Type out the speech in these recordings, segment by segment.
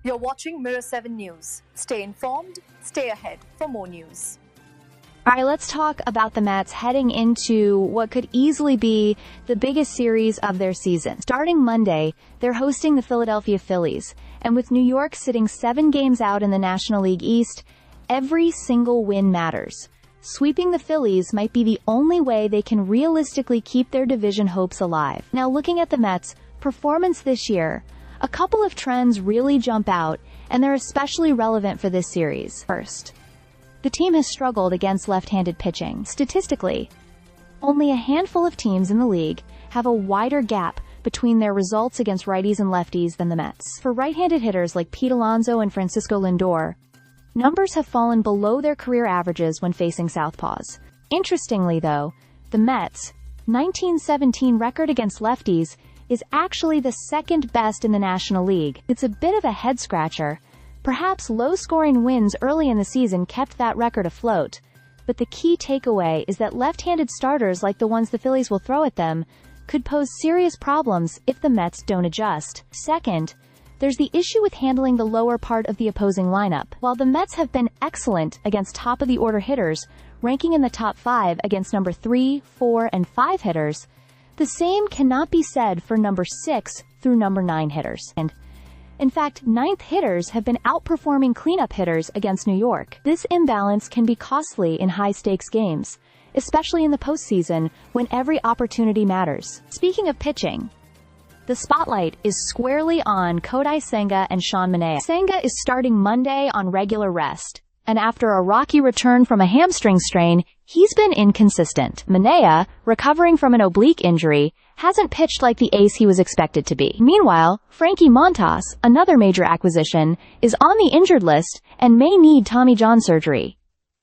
You're watching Mirror 7 News. Stay informed, stay ahead for more news. All right, let's talk about the Mets heading into what could easily be the biggest series of their season. Starting Monday, they're hosting the Philadelphia Phillies, and with New York sitting 7 games out in the National League East, every single win matters. Sweeping the Phillies might be the only way they can realistically keep their division hopes alive. Now, looking at the Mets' performance this year, a couple of trends really jump out, and they're especially relevant for this series. First, the team has struggled against left-handed pitching. Statistically, only a handful of teams in the league have a wider gap between their results against righties and lefties than the Mets. For right-handed hitters like Pete Alonso and Francisco Lindor, numbers have fallen below their career averages when facing southpaws. Interestingly, though, the Mets' 1917 record against lefties is actually the second best in the National League. It's a bit of a head-scratcher. Perhaps low-scoring wins early in the season kept that record afloat, but the key takeaway is that left-handed starters like the ones the Phillies will throw at them could pose serious problems if the Mets don't adjust. Second, there's the issue with handling the lower part of the opposing lineup. While the Mets have been excellent against top-of-the-order hitters, ranking in the top 5 against number 3, 4, and 5 hitters, the same cannot be said for number 6 through number 9 hitters. And in fact, 9th hitters have been outperforming cleanup hitters against New York. This imbalance can be costly in high-stakes games, especially in the postseason when every opportunity matters. Speaking of pitching, the spotlight is squarely on Kodai Senga and Sean Manaea. Senga is starting Monday on regular rest, and after a rocky return from a hamstring strain, he's been inconsistent. Manaea, recovering from an oblique injury, hasn't pitched like the ace he was expected to be. Meanwhile, Frankie Montas, another major acquisition, is on the injured list and may need Tommy John surgery.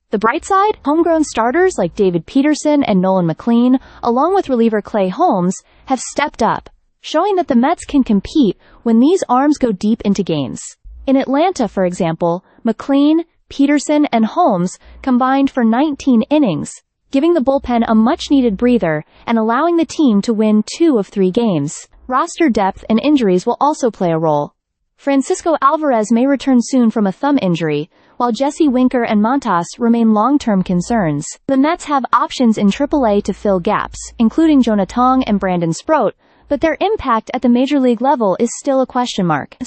The bright side, homegrown starters like David Peterson and Nolan McLean, along with reliever Clay Holmes, have stepped up, showing that the Mets can compete when these arms go deep into games. In Atlanta, for example, McLean, Peterson, and Holmes combined for 19 innings, giving the bullpen a much-needed breather and allowing the team to win 2 of 3 games. Roster depth and injuries will also play a role. Francisco Alvarez may return soon from a thumb injury, while Jesse Winker and Montas remain long-term concerns. The Mets have options in AAA to fill gaps, including Jonah Tong and Brandon Sproat, but their impact at the major league level is still a question mark.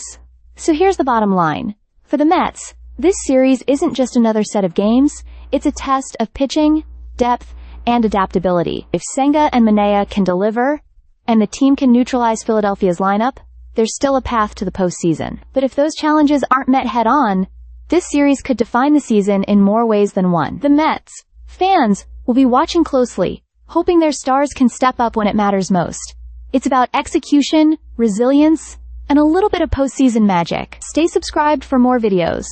So here's the bottom line. For the Mets, this series isn't just another set of games, it's a test of pitching, depth, and adaptability. If Senga and Manaea can deliver, and the team can neutralize Philadelphia's lineup, there's still a path to the postseason. But if those challenges aren't met head-on, this series could define the season in more ways than one. The Mets fans will be watching closely, hoping their stars can step up when it matters most. It's about execution, resilience, and a little bit of postseason magic. Stay subscribed for more videos.